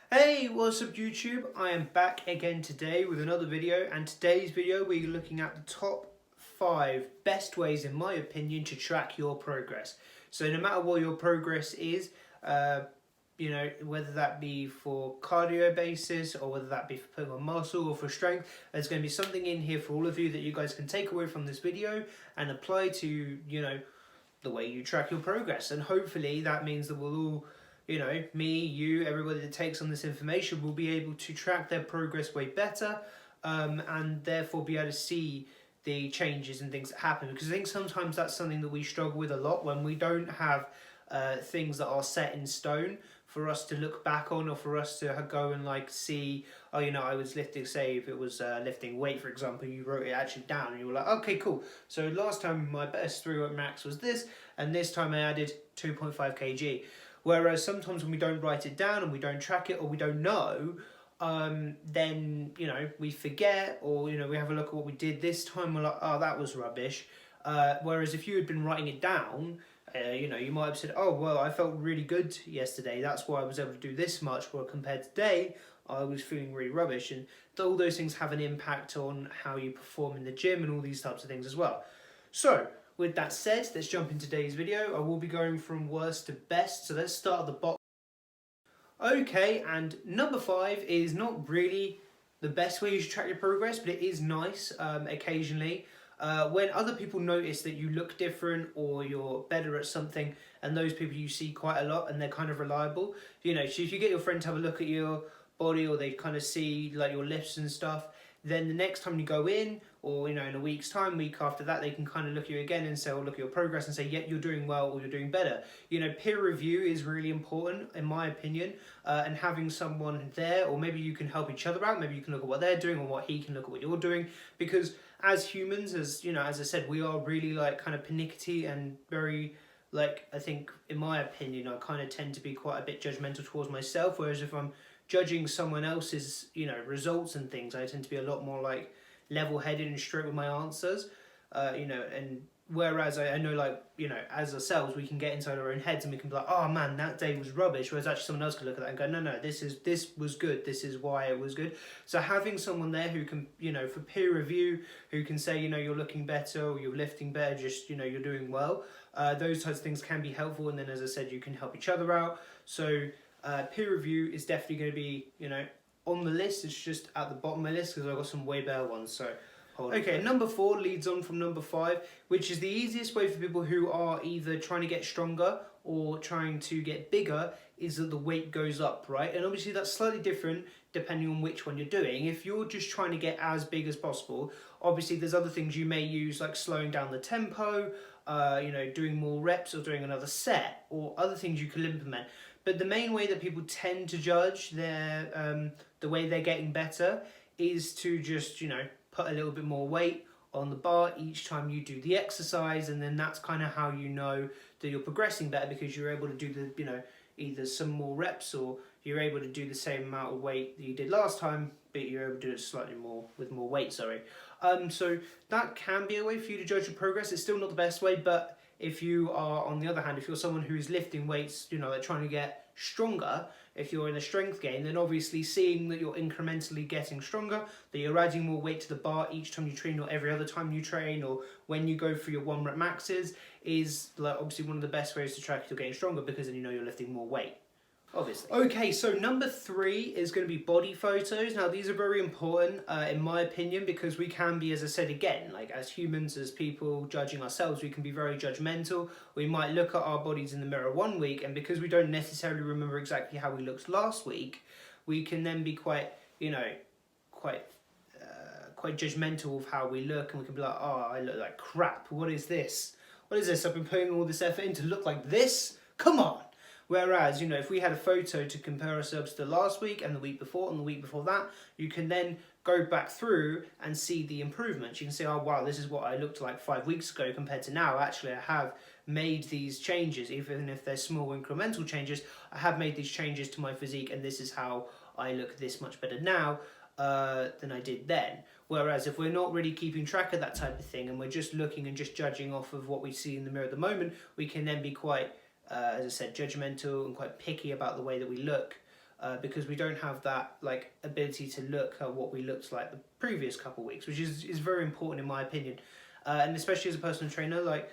Hey, what's up YouTube? I am back again today with another video, and today's video we're looking at the top 5 best ways in my opinion to track your progress. So no matter what your progress is, whether that be for cardio basis or whether that be for putting on muscle or for strength, there's going to be something in here for all of you that you guys can take away from this video and apply to, the way you track your progress. And hopefully that means that we'll all, me, you, everybody that takes on this information will be able to track their progress way better, and therefore be able to see the changes and things that happen. Because I think sometimes that's something that we struggle with a lot when we don't have things that are set in stone for us to look back on, or for us to go and see, oh, I was lifting, say if it was lifting weight, for example, you wrote it actually down and you were like, okay, cool. So last time my best 3 rep max was this, and this time I added 2.5 kg. Whereas sometimes when we don't write it down and we don't track it, or we don't know, then, we forget, or, we have a look at what we did this time, we're like, oh, that was rubbish. Whereas if you had been writing it down, you might have said, oh, well, I felt really good yesterday, that's why I was able to do this much, well, compared to today, I was feeling really rubbish. And all those things have an impact on how you perform in the gym and all these types of things as well. So, with that said, let's jump into today's video. I will be going from worst to best, so let's start at the bottom. Okay, and number 5 is not really the best way you should track your progress, but it is nice occasionally. When other people notice that you look different or you're better at something, and those people you see quite a lot and they're kind of reliable. So if you get your friend to have a look at your body, or they kind of see your lifts and stuff, then the next time you go in, or in a week's time, week after that, they can kind of look at you again and say, or look at your progress and say, yeah, you're doing well, or you're doing better. Peer review is really important in my opinion, and having someone there, or maybe you can help each other out, maybe you can look at what they're doing, or what he can look at what you're doing, because as humans, as I said, we are really kind of pernickety and very, I think in my opinion, I kind of tend to be quite a bit judgmental towards myself, whereas if I'm judging someone else's results and things, I tend to be a lot more level-headed and straight with my answers, and whereas I know as ourselves we can get inside our own heads and we can be like, oh man, that day was rubbish, whereas actually someone else could look at that and go, no, this was good, this is why it was good. So having someone there who can, for peer review, who can say, you're looking better, or you're lifting better, just you're doing well, those types of things can be helpful. And then, as I said, you can help each other out. So peer review is definitely going to be, on the list. It's just at the bottom of my list because I've got some way better ones. So, okay, number 4 leads on from number 5, which is the easiest way for people who are either trying to get stronger or trying to get bigger, is that the weight goes up, right? And obviously that's slightly different depending on which one you're doing. If you're just trying to get as big as possible, obviously there's other things you may use, like slowing down the tempo, doing more reps or doing another set, or other things you can implement. But the main way that people tend to judge their the way they're getting better is to just, put a little bit more weight on the bar each time you do the exercise, and then that's kind of how you know that you're progressing better, because you're able to do the, either some more reps, or you're able to do the same amount of weight that you did last time, but you're able to do it slightly more with more weight, sorry. So that can be a way for you to judge your progress. It's still not the best way, but if you are, on the other hand, if you're someone who's lifting weights, trying to get stronger, if you're in a strength game, then obviously seeing that you're incrementally getting stronger, that you're adding more weight to the bar each time you train, or every other time you train, or when you go for your 1 rep maxes, is obviously one of the best ways to track if you're getting stronger, because then you're lifting more weight. Obviously. Okay, so number 3 is going to be body photos. Now, these are very important, in my opinion, because we can be, as I said again, as humans, as people judging ourselves, we can be very judgmental. We might look at our bodies in the mirror one week, and because we don't necessarily remember exactly how we looked last week, we can then be quite judgmental of how we look, and we can be like, oh, I look like crap. What is this? What is this? I've been putting all this effort in to look like this? Come on! Whereas, if we had a photo to compare ourselves to last week and the week before and the week before that, you can then go back through and see the improvements. You can say, oh wow, this is what I looked like 5 weeks ago compared to now. Actually, I have made these changes, even if they're small incremental changes. I have made these changes to my physique, and this is how I look this much better now than I did then. Whereas if we're not really keeping track of that type of thing, and we're just looking and just judging off of what we see in the mirror at the moment, we can then be quite, as I said, judgmental and quite picky about the way that we look because we don't have that like ability to look at what we looked like the previous couple of weeks, which is very important in my opinion. And especially as a personal trainer, like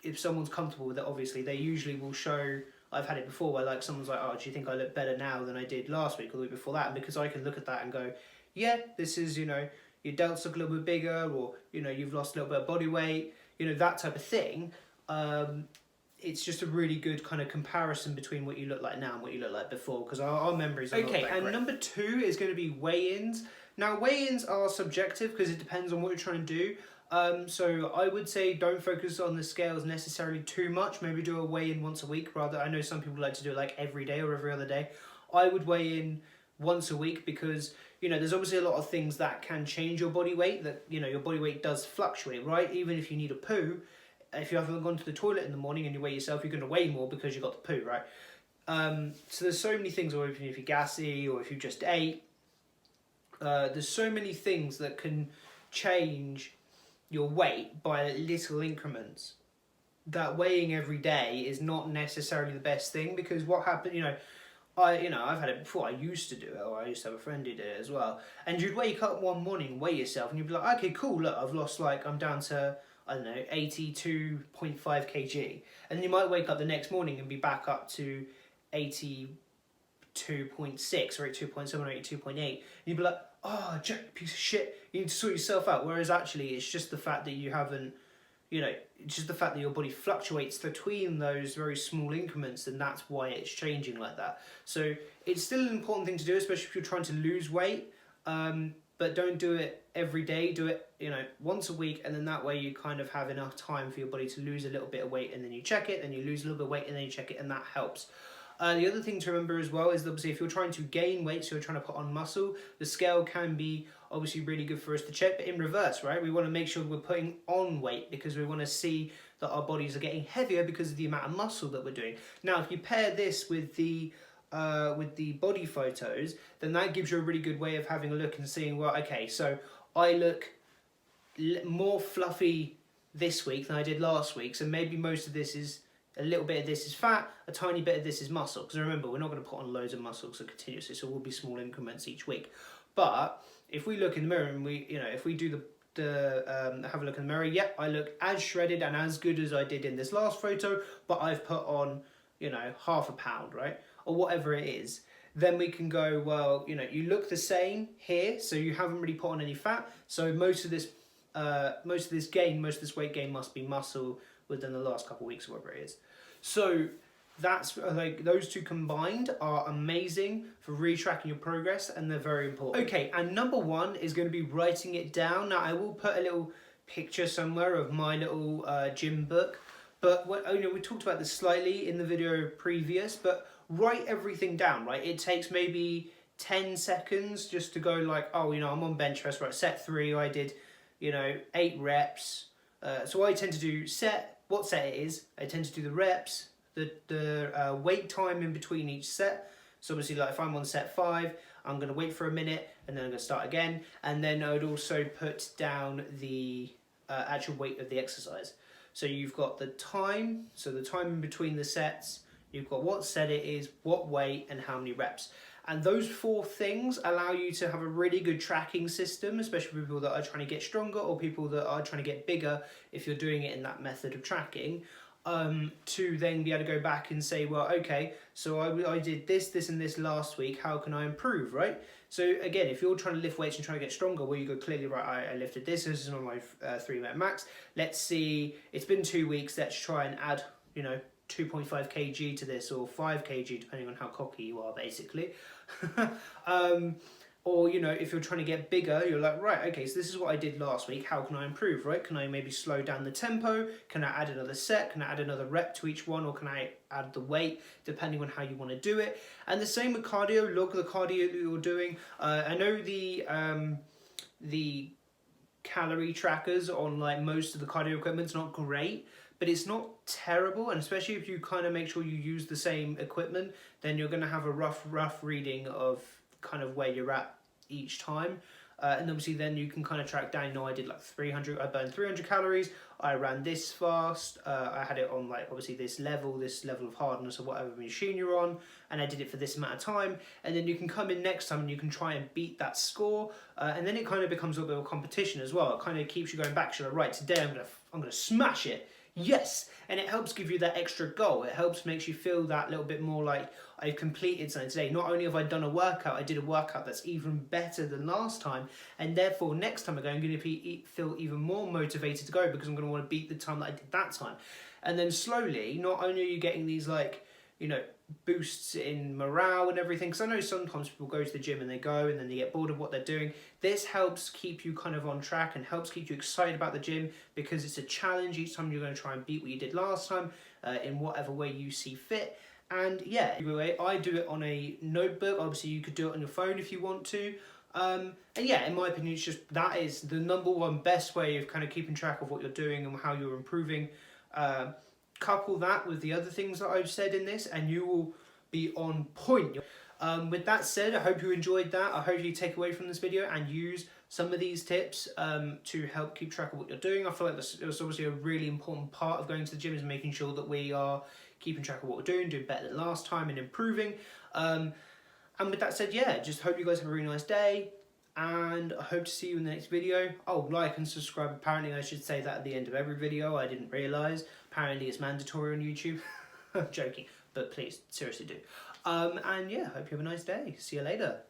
if someone's comfortable with it, obviously they usually will show. I've had it before where like someone's like, oh, do you think I look better now than I did last week or the week before that? And because I can look at that and go, yeah, this is, your delts look a little bit bigger, or you've lost a little bit of body weight, that type of thing. It's just a really good kind of comparison between what you look like now and what you look like before, because our memories are Okay, not that and great. number 2 is going to be weigh-ins. Now, weigh-ins are subjective because it depends on what you're trying to do. So I would say don't focus on the scales necessarily too much. Maybe do a weigh-in once a week rather. I know some people like to do it like every day or every other day. I would weigh in once a week because, there's obviously a lot of things that can change your body weight, that, your body weight does fluctuate, right? Even if you need a poo, if you haven't gone to the toilet in the morning and you weigh yourself, you're going to weigh more because you got the poo, right? So there's so many things, or if you're gassy, or if you just ate, there's so many things that can change your weight by little increments. That weighing every day is not necessarily the best thing, because what happened, I've had it before. I used to do it, or I used to have a friend who did it as well. And you'd wake up one morning, weigh yourself, and you'd be like, okay, cool, look, I've lost I'm down to, I don't know, 82.5 kg. And then you might wake up the next morning and be back up to 82.6 or 82.7 or 82.8. And you'd be like, oh, Jack, piece of shit, you need to sort yourself out. Whereas actually, it's just the fact that you haven't, it's just the fact that your body fluctuates between those very small increments, and that's why it's changing like that. So it's still an important thing to do, especially if you're trying to lose weight. But don't do it every day. Do it, once a week, and then that way you kind of have enough time for your body to lose a little bit of weight, and then you check it, then you lose a little bit of weight, and then you check it, and that helps. The other thing to remember as well is that obviously if you're trying to gain weight, so you're trying to put on muscle, the scale can be obviously really good for us to check, but in reverse, right? We want to make sure we're putting on weight because we want to see that our bodies are getting heavier because of the amount of muscle that we're doing. Now, if you pair this with the body photos, then that gives you a really good way of having a look and seeing, well, okay, so I look more fluffy this week than I did last week, so maybe most of this is, a little bit of this is fat, a tiny bit of this is muscle. Because remember, we're not going to put on loads of muscle so continuously, so it will be small increments each week. But if we look in the mirror and if we do have a look in the mirror, yep, I look as shredded and as good as I did in this last photo, but I've put on, half a pound, right? Or whatever it is. Then we can go, well, you look the same here, so you haven't really put on any fat. So most of this weight gain must be muscle within the last couple of weeks or whatever it is. So that's like those two combined are amazing for really tracking your progress, and they're very important. Okay, and number 1 is going to be writing it down. Now I will put a little picture somewhere of my little gym book, but we talked about this slightly in the video previous, but write everything down, right? It takes maybe 10 seconds just to go like, oh, I'm on bench press, right? Set 3, I did, 8 reps. So I tend to do what set it is. I tend to do the reps, the wait time in between each set. So obviously, like if I'm on set 5, I'm going to wait for a minute and then I'm going to start again. And then I would also put down the actual weight of the exercise. So you've got the time, so the time in between the sets, you've got what set it is, what weight, and how many reps. And those 4 things allow you to have a really good tracking system, especially for people that are trying to get stronger or people that are trying to get bigger, if you're doing it in that method of tracking, to then be able to go back and say, well, okay, so I did this and this last week, how can I improve, right? So again, if you're trying to lift weights and trying to get stronger, well, you go clearly, right, I lifted this is on my 3-minute max. Let's see, it's been 2 weeks, let's try and add, 2.5 kg to this, or 5 kg, depending on how cocky you are, basically. Or, if you're trying to get bigger, you're like, right, okay, so this is what I did last week. How can I improve, right? Can I maybe slow down the tempo? Can I add another set? Can I add another rep to each one? Or can I add the weight, depending on how you want to do it? And the same with cardio. Log the cardio that you're doing. I know the calorie trackers on like most of the cardio equipment's not great, but it's not terrible, and especially if you kind of make sure you use the same equipment, then you're going to have a rough reading of kind of where you're at each time. And obviously then you can kind of track down, I did like 300, I burned 300 calories, I ran this fast, I had it on like obviously this level of hardness or whatever machine you're on, and I did it for this amount of time. And then you can come in next time and you can try and beat that score, and then it kind of becomes a little bit of a competition as well. It kind of keeps you going back, so right, today I'm gonna smash it. Yes, and it helps give you that extra goal. It helps makes you feel that little bit more like I've completed something today. Not only have I done a workout, I did a workout that's even better than last time, and therefore next time I go, I'm going to feel even more motivated to go because I'm going to want to beat the time that I did that time. And then slowly, not only are you getting these like, you know, boosts in morale and everything, because I know sometimes people go to the gym and they go and then they get bored of what they're doing. This helps keep you kind of on track and helps keep you excited about the gym, because it's a challenge each time you're going to try and beat what you did last time, in whatever way you see fit. And yeah, anyway, I do it on a notebook. Obviously you could do it on your phone if you want to. And yeah, in my opinion, it's just, that is the #1 best way of kind of keeping track of what you're doing and how you're improving. Couple that with the other things that I've said in this and you will be on point. With that said, I hope you enjoyed that. I hope you take away from this video and use some of these tips to help keep track of what you're doing. I feel like this was obviously a really important part of going to the gym, is making sure that we are keeping track of what we're doing better than last time and improving. And with that said, yeah, just hope you guys have a really nice day, and I hope to see you in the next video. Oh, like and subscribe. Apparently I should say that at the end of every video. I didn't realise. Apparently it's mandatory on YouTube. I'm joking, but please, seriously do. And yeah, hope you have a nice day. See you later.